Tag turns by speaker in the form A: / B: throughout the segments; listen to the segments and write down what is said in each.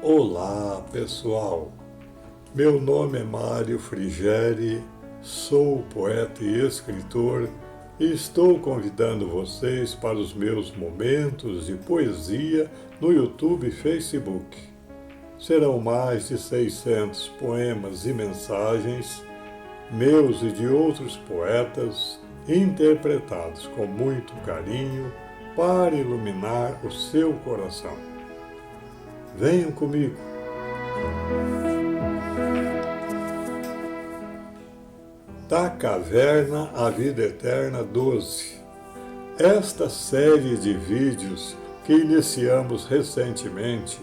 A: Olá, pessoal! Meu nome é Mário Frigeri, sou poeta e escritor e estou convidando vocês para os meus momentos de poesia no YouTube e Facebook. Serão mais de 600 poemas e mensagens, meus e de outros poetas, interpretados com muito carinho para iluminar o seu coração. Venham comigo. Da Caverna à Vida Eterna 12. Esta série de vídeos que iniciamos recentemente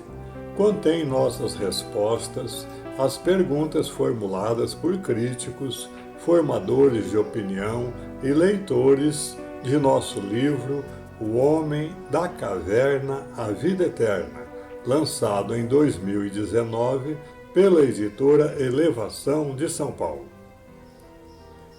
A: contém nossas respostas às perguntas formuladas por críticos, formadores de opinião e leitores de nosso livro O Homem da Caverna à Vida Eterna, lançado em 2019 pela editora Elevação de São Paulo.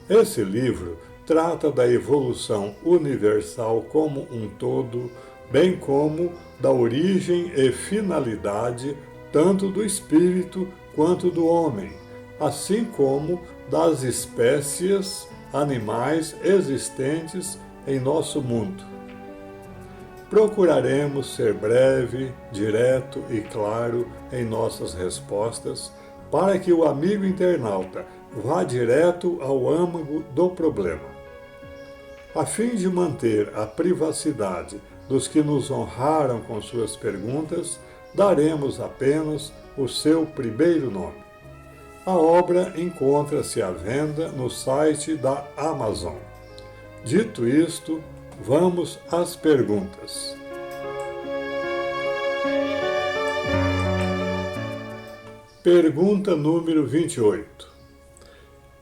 A: Esse livro trata da evolução universal como um todo, bem como da origem e finalidade tanto do espírito quanto do homem, assim como das espécies animais existentes em nosso mundo. Procuraremos ser breve, direto e claro em nossas respostas, para que o amigo internauta vá direto ao âmago do problema. A fim de manter a privacidade dos que nos honraram com suas perguntas, daremos apenas o seu primeiro nome. A obra encontra-se à venda no site da Amazon. Dito isto, vamos às perguntas. Pergunta número 28.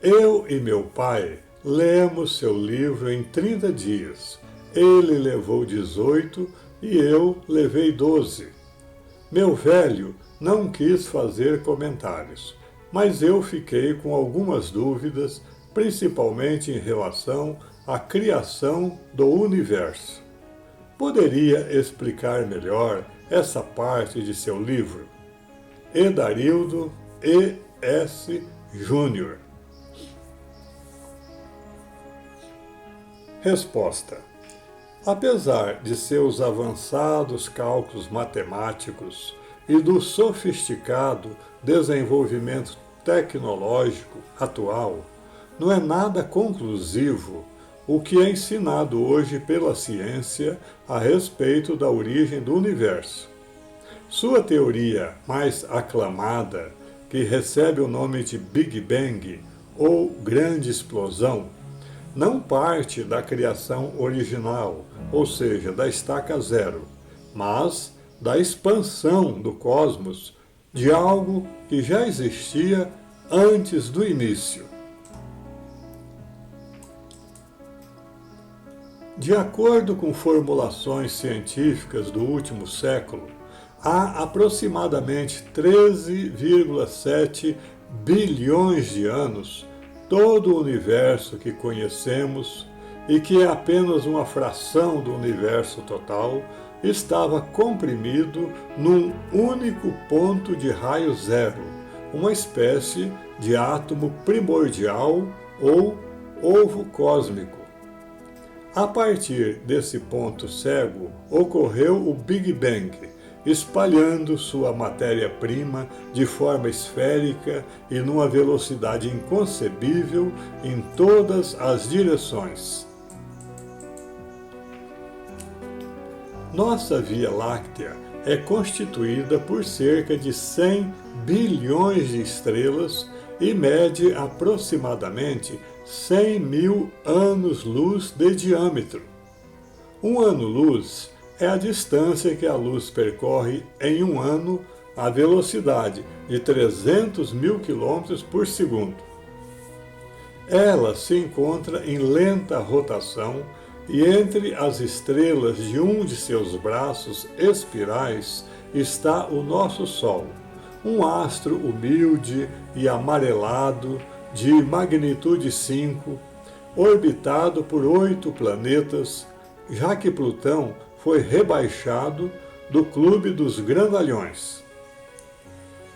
A: Eu e meu pai lemos seu livro em 30 dias. Ele levou 18 e eu levei 12. Meu velho não quis fazer comentários, mas eu fiquei com algumas dúvidas, principalmente em relação à criação do universo. Poderia explicar melhor essa parte de seu livro? Edarildo E.S. Júnior. Resposta. Apesar de seus avançados cálculos matemáticos e do sofisticado desenvolvimento tecnológico atual, não é nada conclusivo o que é ensinado hoje pela ciência a respeito da origem do universo. Sua teoria mais aclamada, que recebe o nome de Big Bang ou Grande Explosão, não parte da criação original, ou seja, da estaca zero, mas da expansão do cosmos de algo que já existia antes do início. De acordo com formulações científicas do último século, há aproximadamente 13,7 bilhões de anos, todo o universo que conhecemos, e que é apenas uma fração do universo total, estava comprimido num único ponto de raio zero, uma espécie de átomo primordial ou ovo cósmico. A partir desse ponto cego, ocorreu o Big Bang, espalhando sua matéria-prima de forma esférica e numa velocidade inconcebível em todas as direções. Nossa Via Láctea é constituída por cerca de 100 bilhões de estrelas e mede aproximadamente 100 mil anos-luz de diâmetro. Um ano-luz é a distância que a luz percorre em um ano à velocidade de 300 mil quilômetros por segundo. Ela se encontra em lenta rotação e entre as estrelas de um de seus braços espirais está o nosso Sol, um astro humilde e amarelado de magnitude 5, orbitado por 8 planetas, já que Plutão foi rebaixado do Clube dos Grandalhões.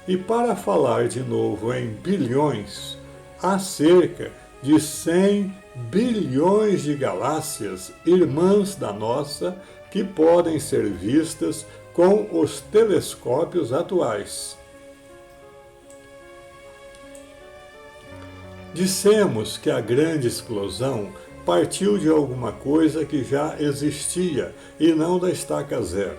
A: E para falar de novo em bilhões, há cerca de 100 bilhões de galáxias irmãs da nossa que podem ser vistas com os telescópios atuais. Dissemos que a grande explosão partiu de alguma coisa que já existia e não da estaca zero.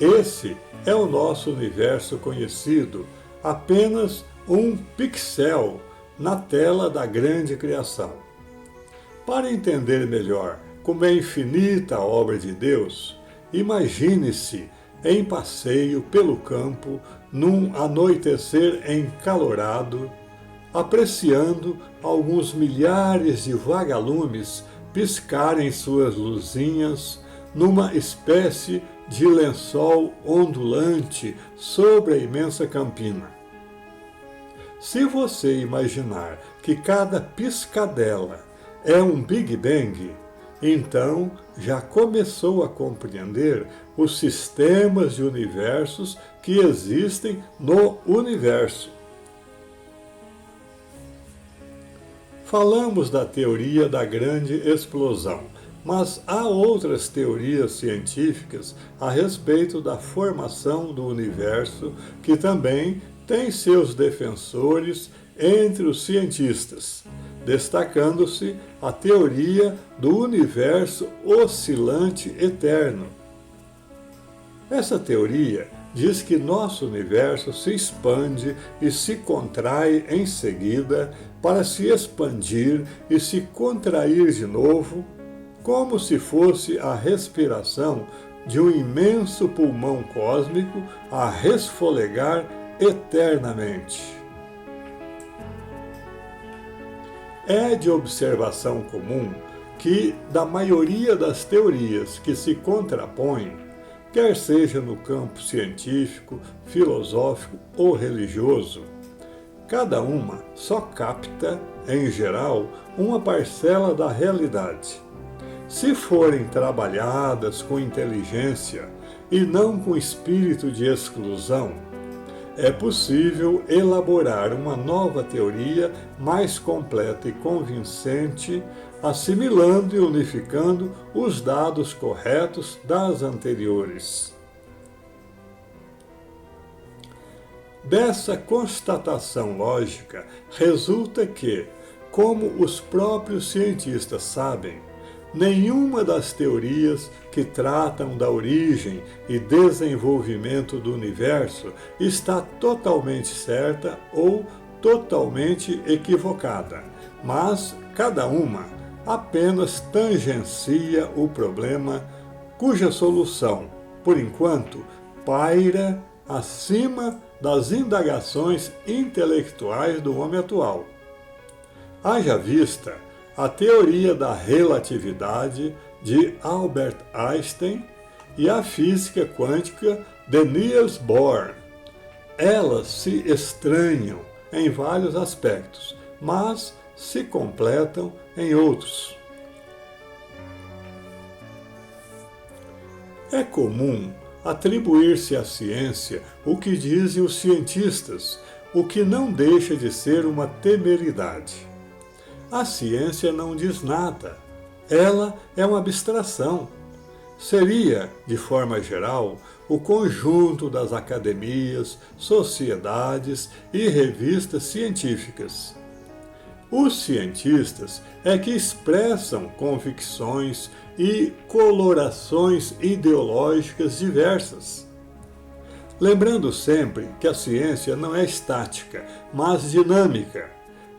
A: Esse é o nosso universo conhecido, apenas um pixel na tela da grande criação. Para entender melhor como é infinita a obra de Deus, imagine-se em passeio pelo campo num anoitecer encalorado, apreciando alguns milhares de vagalumes piscarem suas luzinhas numa espécie de lençol ondulante sobre a imensa campina. Se você imaginar que cada piscadela é um Big Bang, então já começou a compreender os sistemas de universos que existem no universo. Falamos da teoria da grande explosão, mas há outras teorias científicas a respeito da formação do universo que também têm seus defensores entre os cientistas, destacando-se a teoria do universo oscilante eterno. Essa teoria diz que nosso universo se expande e se contrai em seguida para se expandir e se contrair de novo, como se fosse a respiração de um imenso pulmão cósmico a resfolegar eternamente. É de observação comum que, da maioria das teorias que se contrapõem, quer seja no campo científico, filosófico ou religioso, cada uma só capta, em geral, uma parcela da realidade. Se forem trabalhadas com inteligência e não com espírito de exclusão, é possível elaborar uma nova teoria mais completa e convincente, assimilando e unificando os dados corretos das anteriores. Dessa constatação lógica resulta que, como os próprios cientistas sabem, nenhuma das teorias que tratam da origem e desenvolvimento do universo está totalmente certa ou totalmente equivocada, mas cada uma apenas tangencia o problema cuja solução, por enquanto, paira acima das indagações intelectuais do homem atual. Haja vista a teoria da relatividade de Albert Einstein e a física quântica de Niels Bohr. Elas se estranham em vários aspectos, mas se completam em outros. É comum atribuir-se à ciência o que dizem os cientistas, o que não deixa de ser uma temeridade. A ciência não diz nada. Ela é uma abstração. Seria, de forma geral, o conjunto das academias, sociedades e revistas científicas. Os cientistas é que expressam convicções e colorações ideológicas diversas. Lembrando sempre que a ciência não é estática, mas dinâmica.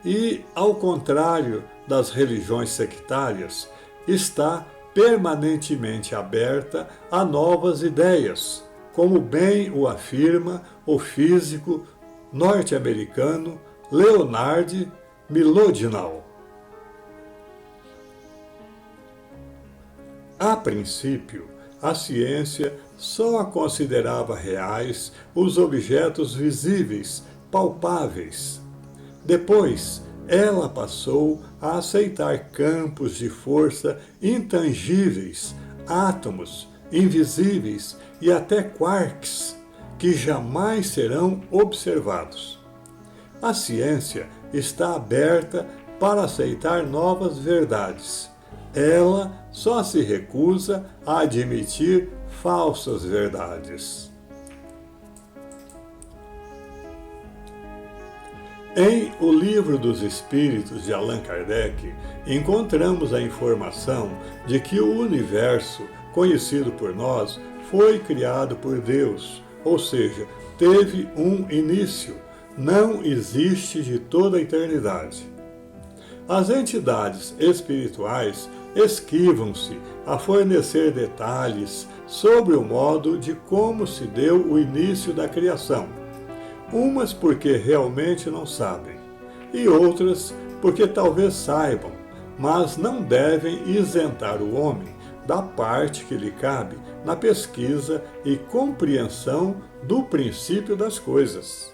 A: E, ao contrário das religiões sectárias, está permanentemente aberta a novas ideias, como bem o afirma o físico norte-americano Leonard Mlodinow. A princípio, a ciência só considerava reais os objetos visíveis, palpáveis. Depois, ela passou a aceitar campos de força intangíveis, átomos, invisíveis e até quarks, que jamais serão observados. A ciência está aberta para aceitar novas verdades. Ela só se recusa a admitir falsas verdades. Em O Livro dos Espíritos de Allan Kardec, encontramos a informação de que o universo, conhecido por nós, foi criado por Deus, ou seja, teve um início, não existe de toda a eternidade. As entidades espirituais esquivam-se a fornecer detalhes sobre o modo de como se deu o início da criação. Umas porque realmente não sabem, e outras porque talvez saibam, mas não devem isentar o homem da parte que lhe cabe na pesquisa e compreensão do princípio das coisas.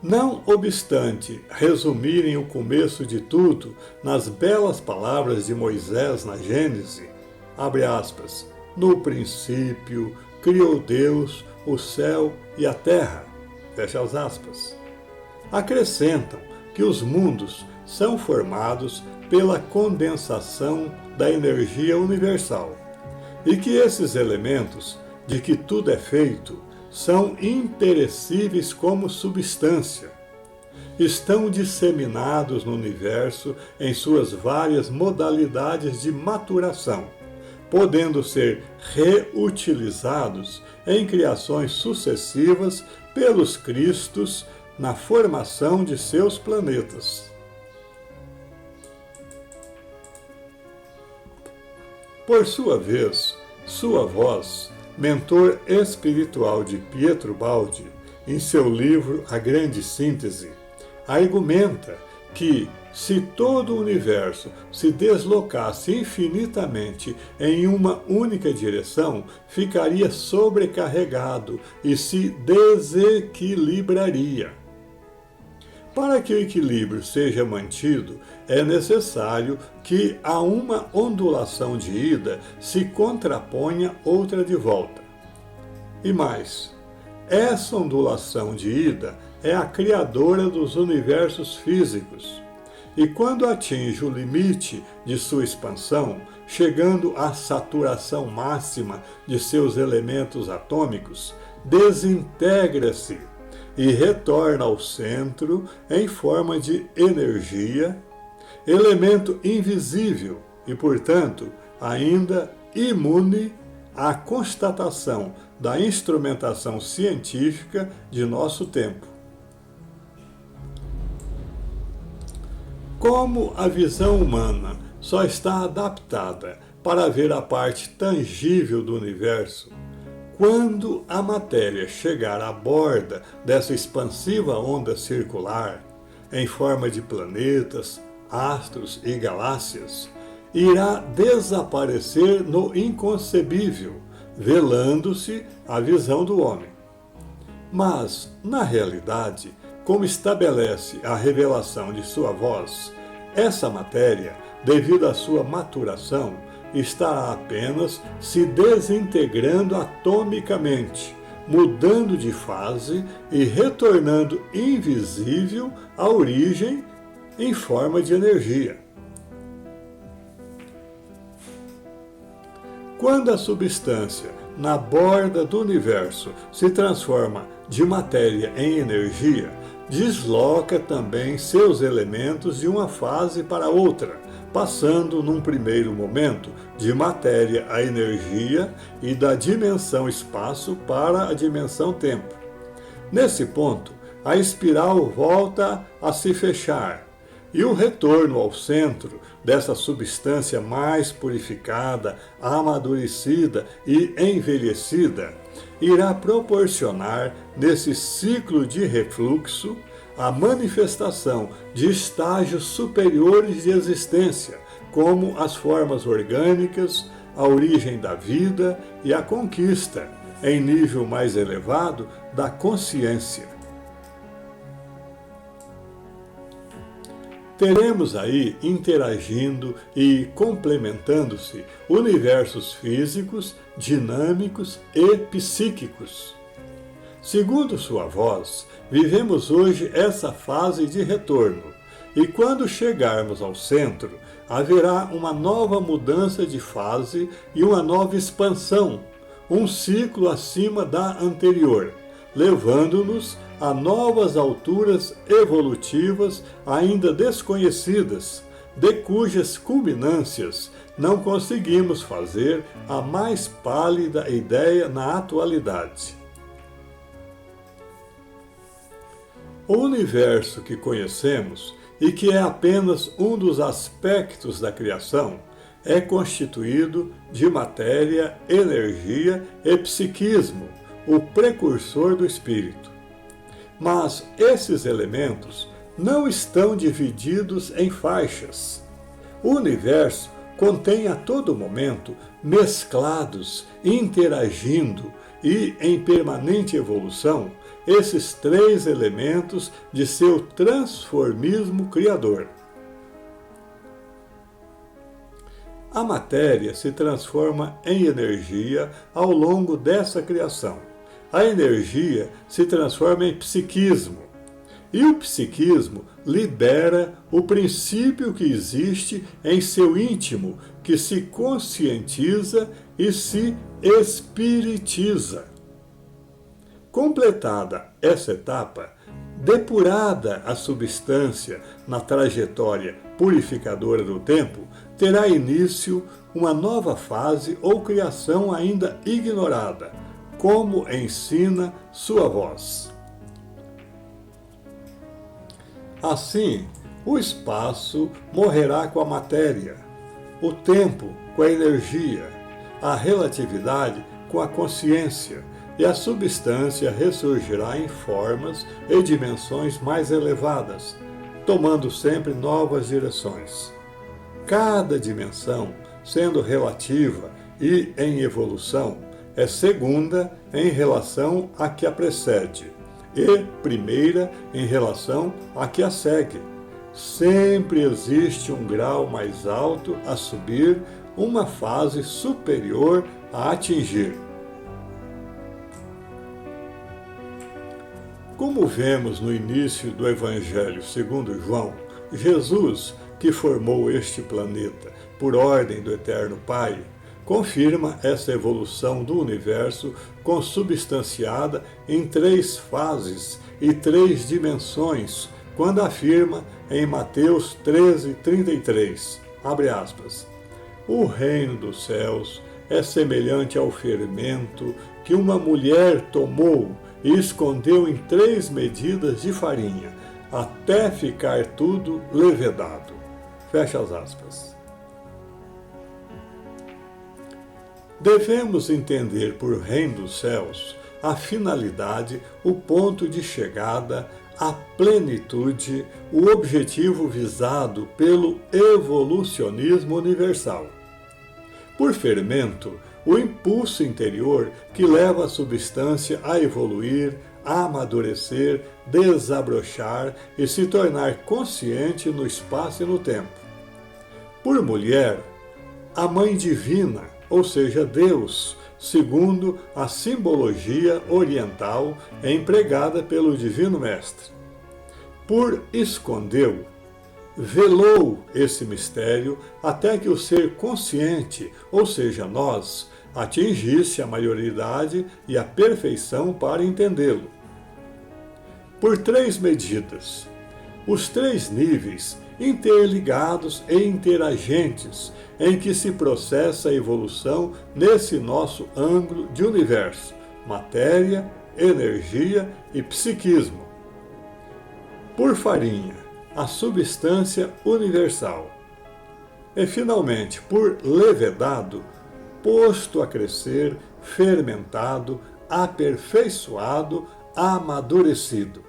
A: Não obstante resumirem o começo de tudo nas belas palavras de Moisés na Gênese, abre aspas, no princípio criou Deus o céu e a terra, fecha as aspas. Acrescentam que os mundos são formados pela condensação da energia universal e que esses elementos, de que tudo é feito, são imperecíveis como substância. Estão disseminados no universo em suas várias modalidades de maturação, podendo ser reutilizados em criações sucessivas pelos Cristos na formação de seus planetas. Por sua vez, sua voz, mentor espiritual de Pietro Baldi, em seu livro A Grande Síntese, argumenta que, se todo o universo se deslocasse infinitamente em uma única direção, ficaria sobrecarregado e se desequilibraria. Para que o equilíbrio seja mantido, é necessário que a uma ondulação de ida se contraponha outra de volta. E mais, essa ondulação de ida é a criadora dos universos físicos. E quando atinge o limite de sua expansão, chegando à saturação máxima de seus elementos atômicos, desintegra-se e retorna ao centro em forma de energia, elemento invisível e, portanto, ainda imune à constatação da instrumentação científica de nosso tempo. Como a visão humana só está adaptada para ver a parte tangível do universo, quando a matéria chegar à borda dessa expansiva onda circular, em forma de planetas, astros e galáxias, irá desaparecer no inconcebível, velando-se a visão do homem. Mas, na realidade, como estabelece a revelação de sua voz, essa matéria, devido à sua maturação, estará apenas se desintegrando atomicamente, mudando de fase e retornando invisível à origem em forma de energia. Quando a substância na borda do universo se transforma de matéria em energia, desloca também seus elementos de uma fase para outra, passando num primeiro momento de matéria a energia e da dimensão espaço para a dimensão tempo. Nesse ponto, a espiral volta a se fechar e o retorno ao centro dessa substância mais purificada, amadurecida e envelhecida irá proporcionar, nesse ciclo de refluxo, a manifestação de estágios superiores de existência, como as formas orgânicas, a origem da vida e a conquista, em nível mais elevado, da consciência. teremos aí interagindo e complementando-se universos físicos, dinâmicos e psíquicos. Segundo sua voz, vivemos hoje essa fase de retorno, e quando chegarmos ao centro, haverá uma nova mudança de fase e uma nova expansão, um ciclo acima da anterior, levando-nos a novas alturas evolutivas ainda desconhecidas, de cujas culminâncias não conseguimos fazer a mais pálida ideia na atualidade. O universo que conhecemos, e que é apenas um dos aspectos da criação, é constituído de matéria, energia e psiquismo, o precursor do espírito. Mas esses elementos não estão divididos em faixas. O universo contém a todo momento mesclados, interagindo e em permanente evolução esses três elementos de seu transformismo criador. A matéria se transforma em energia ao longo dessa criação. A energia se transforma em psiquismo. E o psiquismo libera o princípio que existe em seu íntimo, que se conscientiza e se espiritiza. Completada essa etapa, depurada a substância na trajetória purificadora do tempo, terá início uma nova fase ou criação ainda ignorada, como ensina sua voz. Assim, o espaço morrerá com a matéria, o tempo com a energia, a relatividade com a consciência, e a substância ressurgirá em formas e dimensões mais elevadas, tomando sempre novas direções. Cada dimensão, sendo relativa e em evolução, é segunda em relação à que a precede e primeira em relação à que a segue. Sempre existe um grau mais alto a subir, uma fase superior a atingir. Como vemos no início do Evangelho segundo João, Jesus, que formou este planeta por ordem do Eterno Pai, confirma essa evolução do universo consubstanciada em três fases e três dimensões, quando afirma em Mateus 13:33, abre aspas, o reino dos céus é semelhante ao fermento que uma mulher tomou e escondeu em 3 medidas de farinha, até ficar tudo levedado. Fecha as aspas. Devemos entender por reino dos céus a finalidade, o ponto de chegada, a plenitude, o objetivo visado pelo evolucionismo universal. Por fermento, o impulso interior que leva a substância a evoluir, a amadurecer, desabrochar e se tornar consciente no espaço e no tempo. Por mulher, a Mãe Divina, ou seja, Deus, segundo a simbologia oriental empregada pelo Divino Mestre. Por escondeu, velou esse mistério até que o ser consciente, ou seja, nós, atingisse a maioridade e a perfeição para entendê-lo. Por 3 medidas, os 3 níveis interligados e interagentes em que se processa a evolução nesse nosso ângulo de universo, matéria, energia e psiquismo. Por farinha, a substância universal. E, finalmente, por levedado, posto a crescer, fermentado, aperfeiçoado, amadurecido.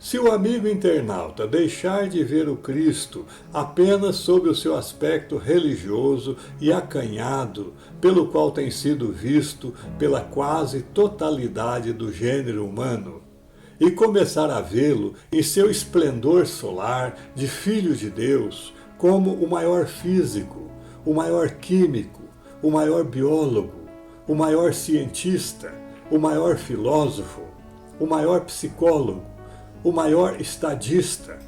A: Se o amigo internauta deixar de ver o Cristo apenas sob o seu aspecto religioso e acanhado, pelo qual tem sido visto pela quase totalidade do gênero humano, e começar a vê-lo em seu esplendor solar de Filho de Deus, como o maior físico, o maior químico, o maior biólogo, o maior cientista, o maior filósofo, o maior psicólogo, o maior estadista,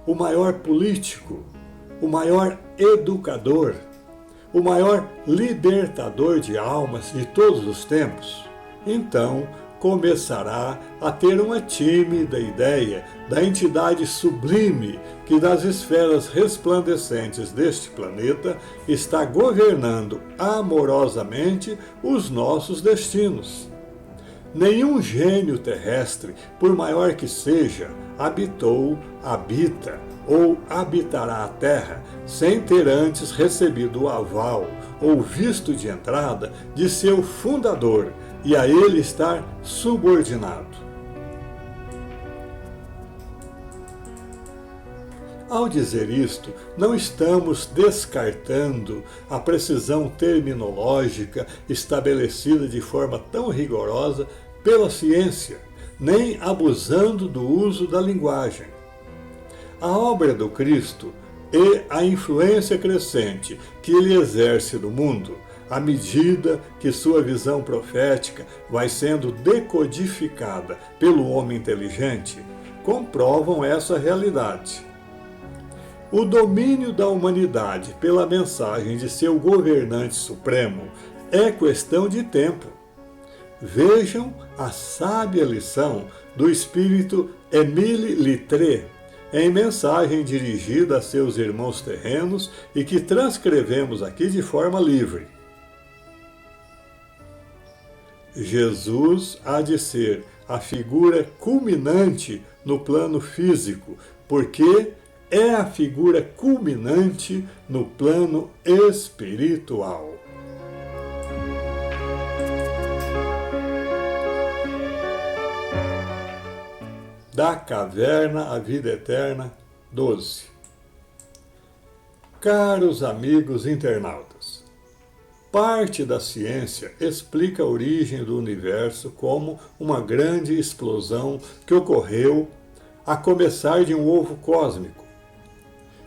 A: o maior político, o maior educador, o maior libertador de almas de todos os tempos, então começará a ter uma tímida ideia da entidade sublime que das esferas resplandecentes deste planeta está governando amorosamente os nossos destinos. Nenhum gênio terrestre, por maior que seja, habitou, habita ou habitará a Terra sem ter antes recebido o aval ou visto de entrada de seu fundador e a ele estar subordinado. Ao dizer isto, não estamos descartando a precisão terminológica estabelecida de forma tão rigorosa pela ciência, nem abusando do uso da linguagem. A obra do Cristo e a influência crescente que ele exerce no mundo, à medida que sua visão profética vai sendo decodificada pelo homem inteligente, comprovam essa realidade. O domínio da humanidade pela mensagem de seu governante supremo é questão de tempo. Vejam a sábia lição do espírito Émile Littré, em mensagem dirigida a seus irmãos terrenos e que transcrevemos aqui de forma livre. Jesus há de ser a figura culminante no plano físico, porque é a figura culminante no plano espiritual. Da caverna à vida eterna, 12. Caros amigos internautas, parte da ciência explica a origem do universo como uma grande explosão que ocorreu a começar de um ovo cósmico.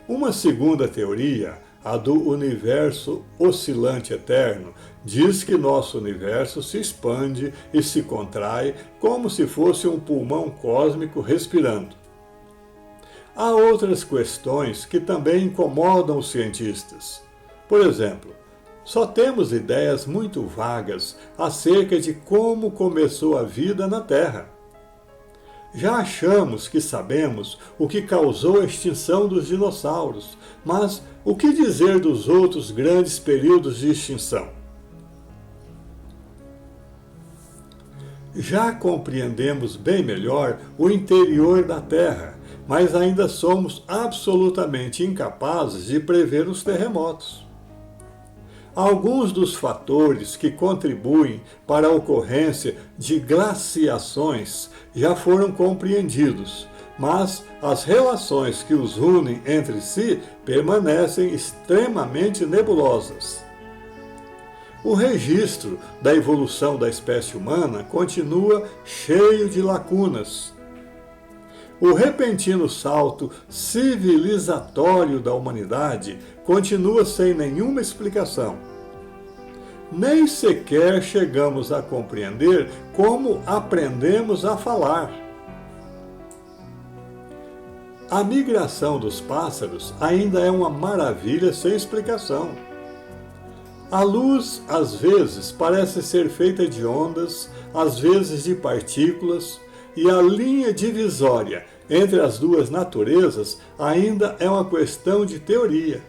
A: Uma segunda teoria, a do universo oscilante eterno, diz que nosso universo se expande e se contrai como se fosse um pulmão cósmico respirando. Há outras questões que também incomodam os cientistas. Por exemplo, só temos ideias muito vagas acerca de como começou a vida na Terra. Já achamos que sabemos o que causou a extinção dos dinossauros, mas o que dizer dos outros grandes períodos de extinção? Já compreendemos bem melhor o interior da Terra, mas ainda somos absolutamente incapazes de prever os terremotos. Alguns dos fatores que contribuem para a ocorrência de glaciações já foram compreendidos, mas as relações que os unem entre si permanecem extremamente nebulosas. O registro da evolução da espécie humana continua cheio de lacunas. O repentino salto civilizatório da humanidade continua sem nenhuma explicação. Nem sequer chegamos a compreender como aprendemos a falar. A migração dos pássaros ainda é uma maravilha sem explicação. A luz, às vezes, parece ser feita de ondas, às vezes de partículas, e a linha divisória entre as duas naturezas ainda é uma questão de teoria.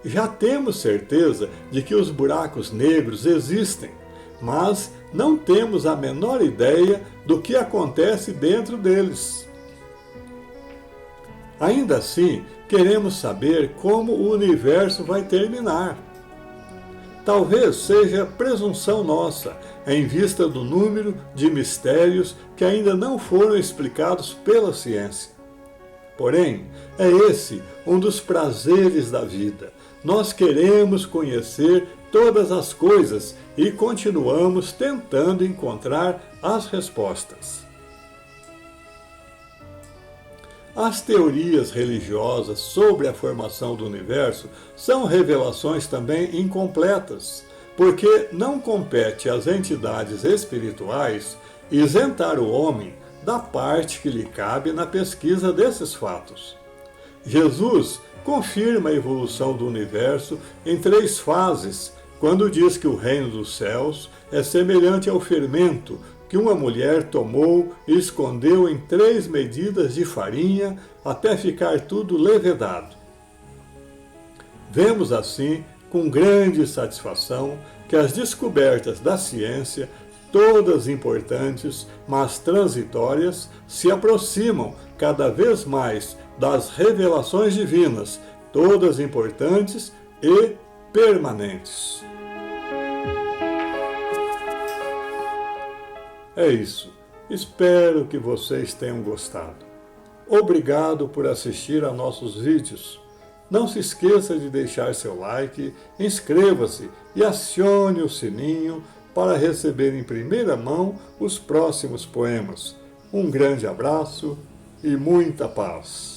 A: Já temos certeza de que os buracos negros existem, mas não temos a menor ideia do que acontece dentro deles. Ainda assim, queremos saber como o universo vai terminar. Talvez seja presunção nossa, em vista do número de mistérios que ainda não foram explicados pela ciência. Porém, é esse um dos prazeres da vida. Nós queremos conhecer todas as coisas e continuamos tentando encontrar as respostas. As teorias religiosas sobre a formação do universo são revelações também incompletas, porque não compete às entidades espirituais isentar o homem da parte que lhe cabe na pesquisa desses fatos. Jesus confirma a evolução do universo em 3 fases, quando diz que o reino dos céus é semelhante ao fermento que uma mulher tomou e escondeu em 3 medidas de farinha até ficar tudo levedado. Vemos assim, com grande satisfação, que as descobertas da ciência, todas importantes, mas transitórias, se aproximam cada vez mais das revelações divinas, todas importantes e permanentes. É isso. Espero que vocês tenham gostado. Obrigado por assistir a nossos vídeos. Não se esqueça de deixar seu like, inscreva-se e acione o sininho para receber em primeira mão os próximos poemas. Um grande abraço e muita paz.